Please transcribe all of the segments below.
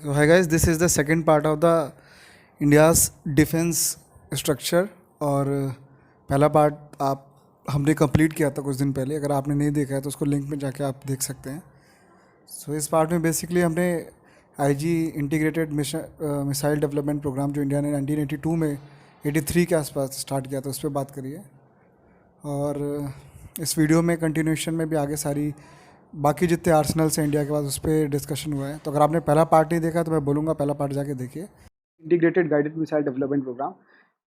So hi guys, this is the second part of the India's defense structure और पहला part आप हमने complete किया था कुछ दिन पहले। अगर आपने नहीं देखा है तो उसको लिंक में जाके आप देख सकते हैं। सो इस पार्ट में बेसिकली हमने IG integrated missile development programme जो इंडिया ने 1982 में 83 के आसपास स्टार्ट किया था उस पर बात करी है। और इस वीडियो में कंटिन्यूशन में भी आगे सारी बाकी जितने आर्सनल्स हैं इंडिया के पास उस पर डिस्कशन हुआ है। तो अगर आपने पहला पार्ट नहीं देखा तो मैं बोलूँगा पहला पार्ट जाके देखिए। Integrated guided missile development programme,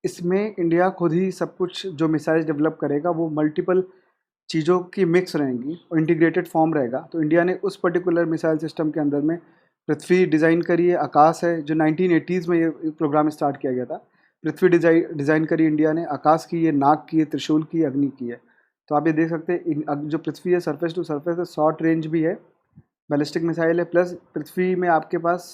इसमें इंडिया खुद ही सब कुछ जो मिसाइल डेवलप करेगा वो मल्टीपल चीज़ों की मिक्स रहेंगी और इंटीग्रेटेड फॉर्म रहेगा। तो इंडिया ने उस पर्टिकुलर मिसाइल सिस्टम के अंदर में पृथ्वी डिज़ाइन करी है, आकाश है जो 1980s में ये प्रोग्राम स्टार्ट किया गया था। पृथ्वी डिज़ाइन करी इंडिया ने, आकाश की है, नाग की है, त्रिशूल की, अग्नि की है। तो आप ये देख सकते हैं जो पृथ्वी है सरफेस टू सरफेस है, शॉर्ट रेंज भी है, बैलिस्टिक मिसाइल है, प्लस पृथ्वी में आपके पास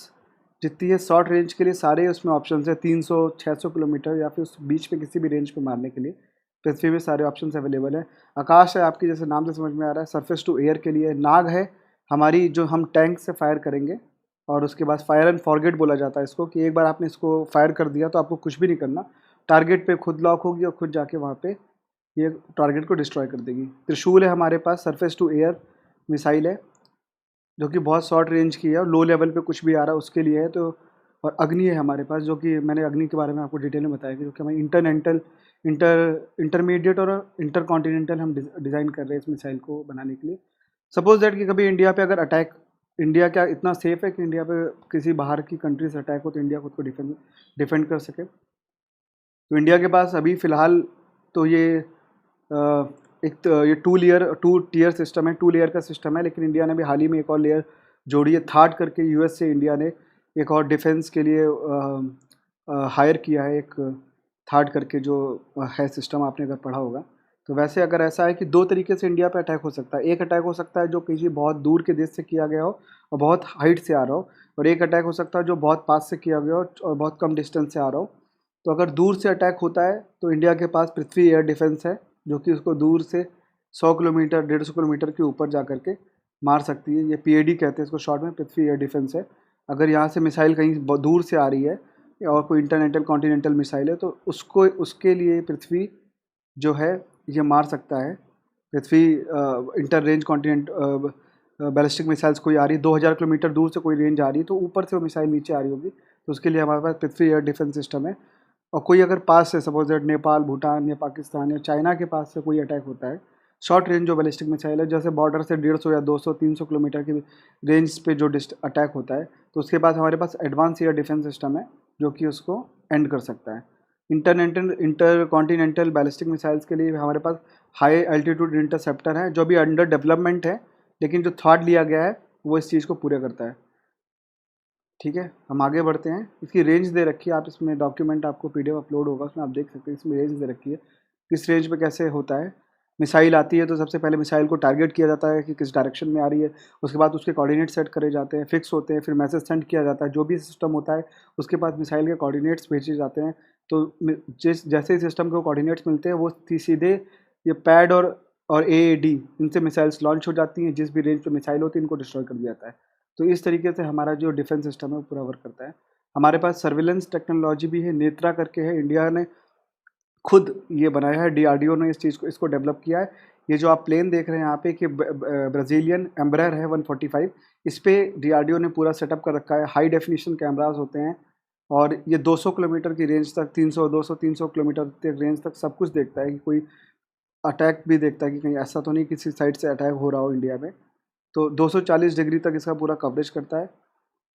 जितनी है शॉर्ट रेंज के लिए सारे उसमें ऑप्शन है, 300-600 किलोमीटर या फिर उस बीच में किसी भी रेंज पे मारने के लिए पृथ्वी में सारे ऑप्शंस अवेलेबल है। आकाश है आपकी, जैसे नाम से समझ में आ रहा है, सरफेस टू एयर के लिए। नाग है हमारी, जो हम टैंक से फायर करेंगे, और उसके बाद फायर एंड फॉरगेट बोला जाता है इसको, कि एक बार आपने इसको फायर कर दिया तो आपको कुछ भी नहीं करना, टारगेट पे खुद लॉक होगी और खुद जाके वहाँ पे ये टारगेट को डिस्ट्रॉय कर देगी। त्रिशूल है हमारे पास, सरफेस टू एयर मिसाइल है जो कि बहुत शॉर्ट रेंज की है और लो लेवल पे कुछ भी आ रहा है उसके लिए है। तो और अग्नि है हमारे पास, जो कि मैंने अग्नि के बारे में आपको डिटेल में बताया कि जो कि हमारी इंटरमीडिएट और इंटर कॉन्टिनेंटल हम डिज़ाइन कर रहे हैं इस मिसाइल को बनाने के लिए। सपोज दैट कि कभी इंडिया पे अगर अटैक, इंडिया क्या इतना सेफ है कि इंडिया पे किसी बाहर की कंट्री से अटैक हो तो इंडिया खुद को डिफेंड कर सके। तो इंडिया के पास अभी फ़िलहाल तो ये एक तो ये टू टीयर सिस्टम है, टू लेयर का सिस्टम है, लेकिन इंडिया ने भी हाल ही में एक और लेयर जोड़ी है, थार्ड करके। यूएस से इंडिया ने एक और डिफेंस के लिए हायर किया है, एक थार्ड करके जो है सिस्टम, आपने अगर पढ़ा होगा। तो वैसे अगर ऐसा है कि दो तरीके से इंडिया पे अटैक हो सकता है। एक अटैक हो सकता है जो किसी बहुत दूर के देश से किया गया हो और बहुत हाइट से आ रहा हो, और एक अटैक हो सकता है जो बहुत पास से किया गया हो और बहुत कम डिस्टेंस से आ रहा हो। तो अगर दूर से अटैक होता है तो इंडिया के पास पृथ्वी एयर डिफेंस है जो कि उसको दूर से 100 किलोमीटर 150 किलोमीटर के ऊपर जा करके मार सकती है। ये पीएडी कहते हैं इसको शॉर्ट में, पृथ्वी एयर डिफेंस है। अगर यहाँ से मिसाइल कहीं दूर से आ रही है और कोई इंटरनेंटल कॉन्टिनेंटल मिसाइल है तो उसको उसके लिए पृथ्वी जो है ये मार सकता है। Prithvi inter range continent ballistic missiles कोई आ रही है 2000 किलोमीटर दूर से, कोई रेंज आ रही है तो ऊपर से वो मिसाइल नीचे आ रही होगी, तो उसके लिए हमारे पास पृथ्वी एयर डिफेंस सिस्टम है। और कोई अगर पास से सपोज दैट नेपाल, भूटान या पाकिस्तान या चाइना के पास से कोई अटैक होता है, शॉर्ट रेंज जो बैलिस्टिक मिसाइल है, जैसे बॉर्डर से 150 या 200-300 किलोमीटर की रेंज पे जो अटैक होता है, तो उसके पास हमारे पास एडवांस एयर डिफेंस सिस्टम है जो कि उसको एंड कर सकता है। इंटर कॉन्टिनेंटल बैलिस्टिक मिसाइल्स के लिए हमारे पास हाई एल्टीट्यूड इंटरसेप्टर है जो भी अंडर डेवलपमेंट है, लेकिन जो थर्ड लिया गया है वो इस चीज़ को पूरा करता है। ठीक है, हम आगे बढ़ते हैं। इसकी रेंज दे रखी है, आप इसमें डॉक्यूमेंट आपको पीडीएफ अपलोड होगा, उसमें आप देख सकते हैं इसमें रेंज दे रखी है किस रेंज पे कैसे होता है। मिसाइल आती है तो सबसे पहले मिसाइल को टारगेट किया जाता है कि किस डायरेक्शन में आ रही है, उसके बाद उसके कोऑर्डिनेट सेट करे जाते हैं, फिक्स होते हैं, फिर मैसेज सेंड किया जाता है। जो भी सिस्टम होता है उसके पास मिसाइल के कोऑर्डिनेट्स भेजे जाते हैं। तो जैसे ही सिस्टम को कोऑर्डिनेट्स मिलते हैं वो सीधे ये पैड और एएडी, इनसे मिसाइल्स लॉन्च हो जाती हैं। जिस भी रेंज पे मिसाइल होती है इनको डिस्ट्रॉय कर दिया जाता है। तो इस तरीके से हमारा जो डिफेंस सिस्टम है वो पूरा वर्क करता है। हमारे पास सर्विलेंस टेक्नोलॉजी भी है, नेत्रा करके है, इंडिया ने खुद ये बनाया है, डीआरडीओ ने इस चीज़ को इसको डेवलप किया है। ये जो आप प्लेन देख रहे हैं यहाँ पे कि ब्राज़ीलियन एम्ब्रायर है 145, इस पे डीआरडीओ ने पूरा सेटअप कर रखा है। हाई डेफिनिशन कैमरास होते हैं और ये 200 किलोमीटर की रेंज तक, 300 किलोमीटर तक रेंज तक सब कुछ देखता है कि कोई अटैक भी देखता है कि कहीं ऐसा तो नहीं किसी साइड से अटैक हो रहा हो इंडिया में। तो 240 डिग्री तक इसका पूरा कवरेज करता है।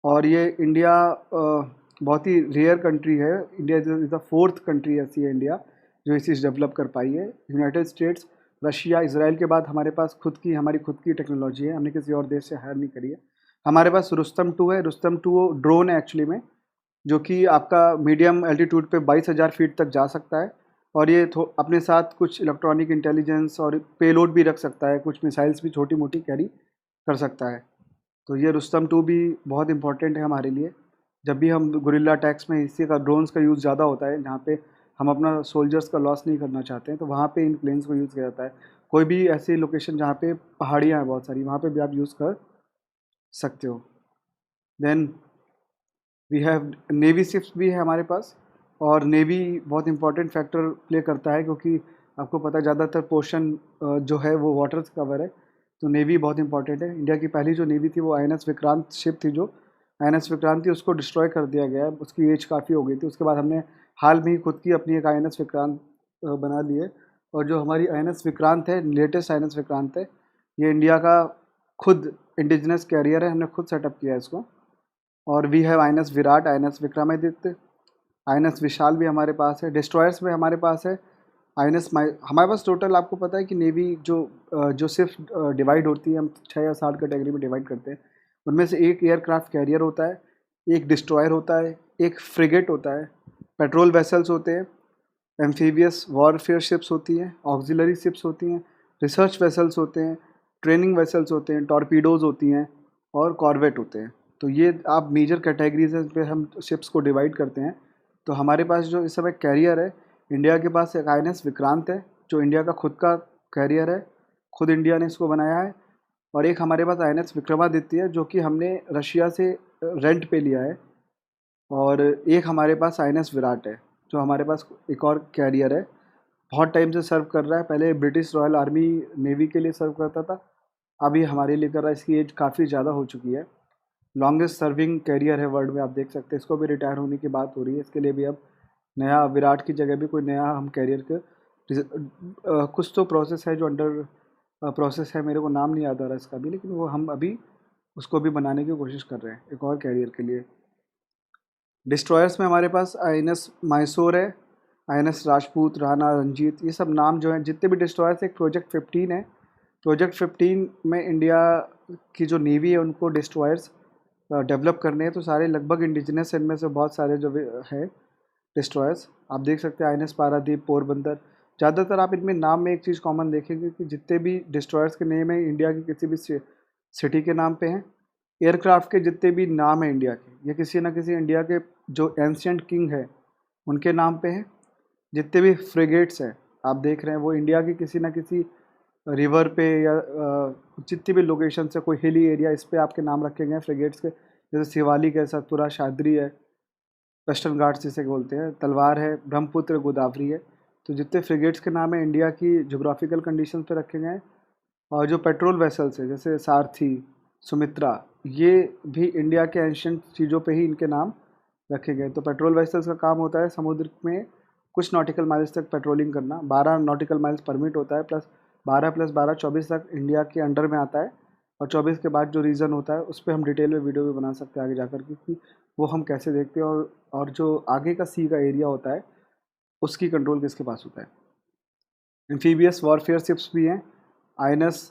और ये इंडिया बहुत ही रेयर कंट्री है। India is the fourth country ऐसी है इंडिया जो इस चीज़ डेवलप कर पाई है। यूनाइटेड स्टेट्स, रशिया, इसराइल के बाद हमारे पास हमारी खुद की टेक्नोलॉजी है, हमने किसी और देश से हायर नहीं करी है। हमारे पास रुस्तम 2 है। रुस्तम 2 ड्रोन है एक्चुअली में, जो कि आपका मीडियम एल्टीट्यूड पे 22,000 फीट तक जा सकता है। और ये अपने साथ कुछ इलेक्ट्रॉनिक इंटेलिजेंस और पेलोड भी रख सकता है, कुछ मिसाइल्स भी छोटी मोटी कैरी कर सकता है। तो ये रुस्तम 2 भी बहुत इंपॉर्टेंट है हमारे लिए। जब भी हम गुरिल्ला अटैक्स में इसी का ड्रोन्स का यूज़ ज़्यादा होता है, जहाँ पे हम अपना सोल्जर्स का लॉस नहीं करना चाहते हैं, तो वहाँ पे इन प्लेन्स को यूज़ किया जाता है। कोई भी ऐसी लोकेशन जहाँ पे पहाड़ियाँ हैं बहुत सारी, वहाँ पे भी आप यूज़ कर सकते हो। Then we have navy ships भी है हमारे पास, और नेवी बहुत इंपॉर्टेंट फैक्टर प्ले करता है क्योंकि आपको पता है ज़्यादातर पोर्शन जो है वो वाटर से कवर है, तो नेवी बहुत इंपॉर्टेंट है। इंडिया की पहली जो नेवी थी वो INS विक्रांत शिप थी, जो INS विक्रांत थी उसको डिस्ट्रॉय कर दिया गया है, उसकी एज काफ़ी हो गई थी। उसके बाद हमने हाल में ही खुद की अपनी एक INS विक्रांत बना ली है, और जो हमारी INS विक्रांत है, लेटेस्ट INS विक्रांत है, ये इंडिया का खुद इंडिजिनस कैरियर है, हमने खुद सेटअप किया है इसको। और we have INS Viraat, INS Vikramaditya, INS Vishal भी हमारे पास है। डिस्ट्रॉयर्स में हमारे पास है INS हमारे पास टोटल आपको पता है कि नेवी जो सिर्फ डिवाइड होती है, हम 6 या 7 कैटेगरी में डिवाइड करते हैं। उनमें से एक एयरक्राफ्ट कैरियर होता है, एक डिस्ट्रॉयर होता है, एक फ्रिगेट होता है, पेट्रोल वेसल्स होते हैं, एम्फीबियस वॉरफेयर शिप्स होती हैं, ऑक्सिलरी शिप्स होती हैं, रिसर्च वेसल्स होते हैं, ट्रेनिंग वेसल्स होते हैं, टॉर्पीडोज़ होती हैं, और कॉर्वेट होते हैं। तो ये आप मेजर कैटेगरीज हैं, इस पर हम शिप्स को डिवाइड करते हैं। तो हमारे पास जो इस समय कैरियर है, इंडिया के पास एक INS विक्रांत है जो इंडिया का खुद का कैरियर है, खुद इंडिया ने इसको बनाया है। और एक हमारे पास INS विक्रमादित्य है जो कि हमने रशिया से रेंट पे लिया है। और एक हमारे पास INS विराट है जो हमारे पास एक और कैरियर है, बहुत टाइम से सर्व कर रहा है। पहले ब्रिटिश रॉयल आर्मी नेवी के लिए सर्व करता था, अभी हमारे लिए कर रहा है। इसकी एज काफ़ी ज़्यादा हो चुकी है, लॉन्गेस्ट सर्विंग कैरियर है वर्ल्ड में, आप देख सकते हैं। इसको भी रिटायर होने की बात हो रही है, इसके लिए भी अब नया विराट की जगह भी कोई नया हम कैरियर के कुछ तो प्रोसेस है जो अंडर प्रोसेस है, मेरे को नाम नहीं याद आ रहा इसका भी, लेकिन वो हम अभी उसको भी बनाने की कोशिश कर रहे हैं एक और कैरियर के लिए। डिस्ट्रॉयर्स में हमारे पास INS मैसूर है, INS राजपूत, राणा, रंजीत, ये सब नाम जो हैं जितने भी डिस्ट्रॉयर्स, एक प्रोजेक्ट 15 है। प्रोजेक्ट 15 में इंडिया की जो नेवी है उनको डिस्ट्रॉयर्स डेवलप करने हैं, तो सारे लगभग इंडिजिनस, इनमें से बहुत सारे जो है डिस्ट्रॉयर्स आप देख सकते हैं। INS पारादीप, पोरबंदर, ज़्यादातर आप इनमें नाम में एक चीज़ कॉमन देखेंगे कि जितने भी डिस्ट्रॉयर्स के नेम है इंडिया की किसी भी सिटी के नाम पे हैं। एयरक्राफ्ट के जितने भी नाम हैं इंडिया के, ये किसी न किसी इंडिया के जो एंशियंट किंग है उनके नाम पे हैं। जितने भी फ्रिगेट्स हैं आप देख रहे हैं वो इंडिया की किसी न किसी रिवर पे या जितनी भी लोकेशन से कोई हिली एरिया, इस पे आपके नाम रखे गए हैं फ्रिगेट्स के, जैसे शिवालिक है, सतपुरा, शाद्री है, वेस्टर्न घाट्स जिसे बोलते हैं, तलवार है, ब्रह्मपुत्र, गोदावरी है। तो जितने फ्रिगेट्स के नाम है इंडिया की जोग्राफिकल कंडीशन पे रखे गए हैं। और जो पेट्रोल वेसल्स है जैसे सारथी, सुमित्रा, ये भी इंडिया के एंशियंट चीज़ों पे ही इनके नाम रखे गए। तो पेट्रोल वेसल्स का काम होता है समुद्र में कुछ नॉटिकल माइल्स तक पेट्रोलिंग करना, 12 नॉटिकल माइल्स परमिट होता है, प्लस 12 + 12 24 तक इंडिया के अंडर में आता है। और 24 के बाद जो रीज़न होता है उस पर हम डिटेल में वीडियो भी बना सकते हैं आगे जाकर के कि वो हम कैसे देखते हैं, और जो आगे का सी का एरिया होता है उसकी कंट्रोल किसके पास होता है। एम्फीबियस वॉरफेयर शिप्स भी हैं, INS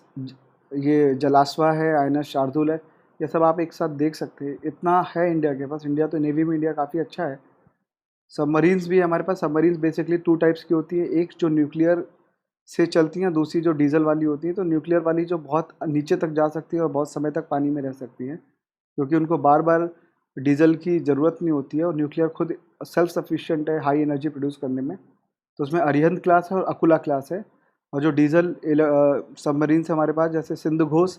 ये जलाश्वा है, INS शार्दुल है, ये सब आप एक साथ देख सकते हैं। इतना है इंडिया के पास। इंडिया तो नेवी में इंडिया काफ़ी अच्छा है। सबमरीन्स भी है हमारे पास। सबमरीन्स बेसिकली 2 टाइप्स की होती है, एक जो न्यूक्लियर से चलती हैं, दूसरी जो डीजल वाली होती है। तो न्यूक्लियर वाली जो बहुत नीचे तक जा सकती है और बहुत समय तक पानी में रह सकती हैं, क्योंकि उनको बार बार डीजल की ज़रूरत नहीं होती है, और न्यूक्लियर खुद सेल्फ सफिशिएंट है हाई एनर्जी प्रोड्यूस करने में। तो उसमें अरिहंत क्लास है और अकुला क्लास है। और जो डीजल सबमरीन्स हमारे पास जैसे सिंधु घोष,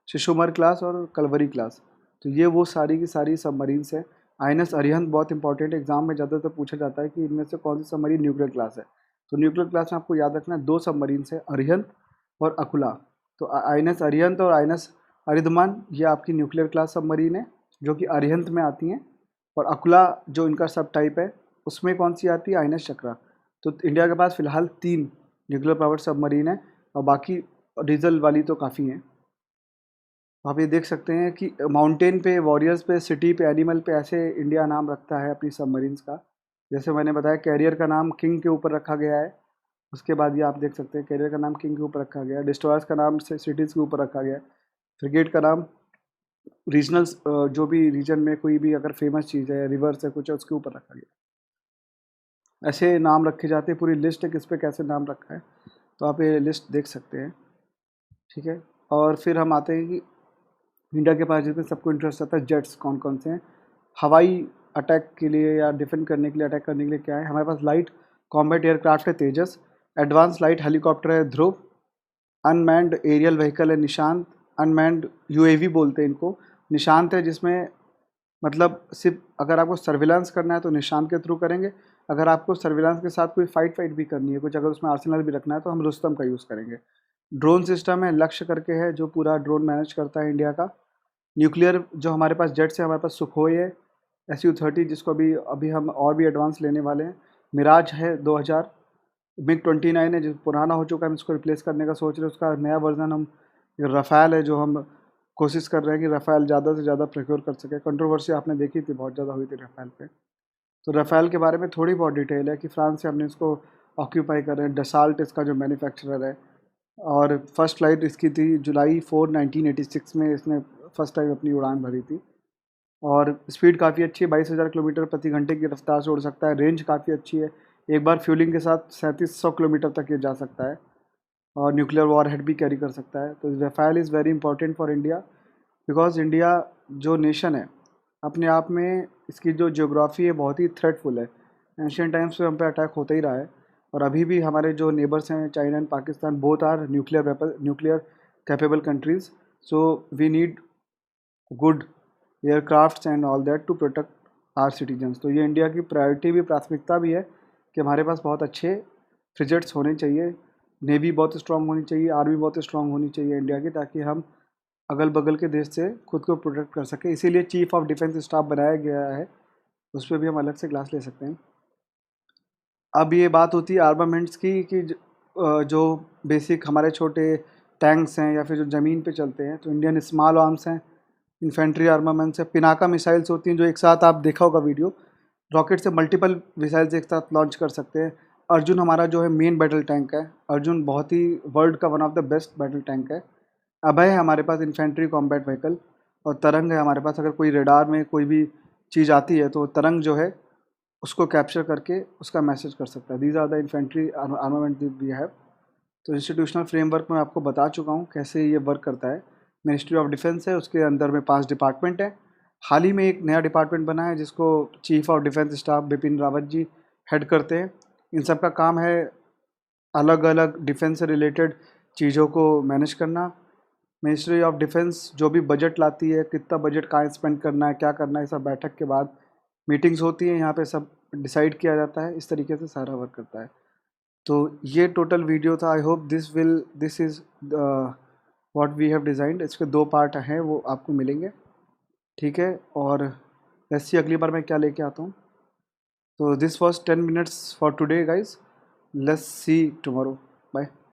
शिशुमर क्लास और कलवरी क्लास, तो ये वो सारी की सारी सबमरीन्स हैं। INS अरिहंत बहुत इंपॉर्टेंट, एग्जाम में ज़्यादातर पूछा जाता है कि इनमें से कौन सी सबमरीन न्यूक्लियर क्लास है। तो न्यूक्लियर क्लास में आपको याद रखना है 2 सबमरीन्स है, अरिहंत और अकुला। तो INS अरिहंत और INS अरिधमान ये आपकी न्यूक्लियर क्लास सबमरीन है जो कि अरिहंत में आती हैं। और अकुला जो इनका सब टाइप है उसमें कौन सी आती है, INS चक्रा। तो इंडिया के पास फ़िलहाल 3 न्यूक्लियर पावर्ड सबमरीन है, और बाकी डीजल वाली तो काफ़ी हैं। आप ये देख सकते हैं कि माउंटेन पे, वॉरियर्स पे, सिटी पे, एनिमल पे ऐसे इंडिया नाम रखता है अपनी सबमरीन्स का। जैसे मैंने बताया कैरियर का नाम किंग के ऊपर रखा गया है। उसके बाद ये आप देख सकते हैं कैरियर का नाम किंग के ऊपर रखा गया है, डिस्ट्रॉयर्स का नाम सिटीज़ के ऊपर रखा गया है, फ्रिगेट का नाम रीजनल्स जो भी रीजन में कोई भी अगर फेमस चीज़ है, रिवर्स है, कुछ है, उसके ऊपर रखा गया। ऐसे नाम रखे जाते हैं, पूरी लिस्ट है किस पे कैसे नाम रखा है, तो आप ये लिस्ट देख सकते हैं। ठीक है, और फिर हम आते हैं कि इंडिया के पास जिसमें सबको इंटरेस्ट आता है, जेट्स कौन कौन से हैं। हवाई अटैक के लिए या डिफेंड करने के लिए, अटैक करने के लिए क्या है हमारे पास, लाइट कॉम्बैट एयरक्राफ्ट है तेजस, एडवांस लाइट हेलीकॉप्टर है ध्रुव, अनमैन्ड एरियल व्हीकल है निशांत, अनमैन्ड UAV बोलते हैं इनको, निशांत है जिसमें मतलब सिर्फ अगर आपको सर्विलांस करना है तो निशान के थ्रू करेंगे, अगर आपको सर्विलांस के साथ कोई फाइट भी करनी है, कुछ अगर उसमें आर्सेनल भी रखना है तो हम रुस्तम का यूज़ करेंगे। ड्रोन सिस्टम है, लक्ष्य करके है, जो पूरा ड्रोन मैनेज करता है इंडिया का। न्यूक्लियर जो हमारे पास जेट्स है, हमारे पास सुखोई है, SU-30 जिसको अभी अभी हम और भी एडवांस लेने वाले हैं। मिराज है 2000, MiG-29 है जो पुराना हो चुका है, हम इसको रिप्लेस करने का सोच रहे हैं, उसका नया वर्जन हम। रफ़ाल है जो हम कोशिश कर रहे हैं कि रफ़ाल ज़्यादा से ज़्यादा प्रोक्योर कर सके। कंट्रोवर्सी आपने देखी थी, बहुत ज़्यादा हुई थी रफ़ाल पे। तो रफ़ाल के बारे में थोड़ी बहुत डिटेल है कि फ्रांस से हमने इसको ऑक्यूपाई कर रहे हैं। डसाल्ट इसका जो मैन्युफैक्चरर है, और फर्स्ट फ्लाइट इसकी थी जुलाई 4, 1986 में इसने फर्स्ट टाइम अपनी उड़ान भरी थी। और स्पीड काफ़ी अच्छी है, 22,000 किलोमीटर प्रति घंटे की रफ्तार से उड़ सकता है। रेंज काफ़ी अच्छी है, एक बार फ्यूलिंग के साथ 3700 किलोमीटर तक ये जा सकता है, और न्यूक्लियर वॉरहेड भी कैरी कर सकता है। तो Rafale is very important for India, because India जो नेशन है अपने आप में, इसकी जो ज्योग्राफी है बहुत ही थ्रेटफुल है। एंशियंट टाइम्स पे हम पे अटैक होता ही रहा है, और अभी भी हमारे जो नेबर्स हैं China and Pakistan, both are nuclear capable countries. So we need good aircrafts and all that to protect our citizens. तो ये इंडिया की प्रायोरिटी भी, प्राथमिकता भी है कि हमारे पास बहुत अच्छे फ्रिगेट्स होने चाहिए, नेवी बहुत स्ट्रांग होनी चाहिए, आर्मी बहुत स्ट्रांग होनी चाहिए इंडिया की, ताकि हम अगल बगल के देश से खुद को प्रोटेक्ट कर सकें। इसीलिए चीफ ऑफ डिफेंस स्टाफ बनाया गया है, उस पर भी हम अलग से क्लास ले सकते हैं। अब ये बात होती है आर्मामेंट्स की कि जो बेसिक हमारे छोटे टैंक्स हैं या फिर जो ज़मीन पे चलते हैं, तो इंडियन स्मॉल आर्म्स हैं, इन्फेंट्री आर्मामेंट्स है, पिनाका मिसाइल्स होती हैं जो एक साथ, आप देखा होगा वीडियो, रॉकेट से मल्टीपल मिसाइल्स एक साथ लॉन्च कर सकते हैं। अर्जुन हमारा जो है मेन बैटल टैंक है, अर्जुन बहुत ही वर्ल्ड का one of the best battle tank है। अभय है हमारे पास इन्फेंट्री कॉम्बैट व्हीकल, और तरंग है हमारे पास, अगर कोई रेडार में कोई भी चीज़ आती है तो तरंग जो है उसको कैप्चर करके उसका मैसेज कर सकता है। These are the infantry armament we have. तो इंस्टीट्यूशनल फ्रेमवर्क में आपको बता चुका हूँ कैसे ये वर्क करता है। मिनिस्ट्री ऑफ डिफेंस है, उसके अंदर में 5 डिपार्टमेंट है। हाल ही में एक नया डिपार्टमेंट बना है जिसको chief of defence staff Bipin Rawat ji head करते हैं। इन सब का काम है अलग अलग डिफेंस से रिलेटेड चीज़ों को मैनेज करना। मिनिस्ट्री ऑफ डिफेंस जो भी बजट लाती है, कितना बजट कहाँ स्पेंड करना है, क्या करना है, सब बैठक के बाद मीटिंग्स होती हैं, यहाँ पे सब डिसाइड किया जाता है। इस तरीके से सारा वर्क करता है। तो ये टोटल वीडियो था। I hope this is what we have designed. इसके 2 पार्ट हैं, वो आपको मिलेंगे, ठीक है। और लेट्स सी अगली बार मैं क्या लेके आता हूँ। तो this was 10 minutes for today guys, let's see tomorrow, bye.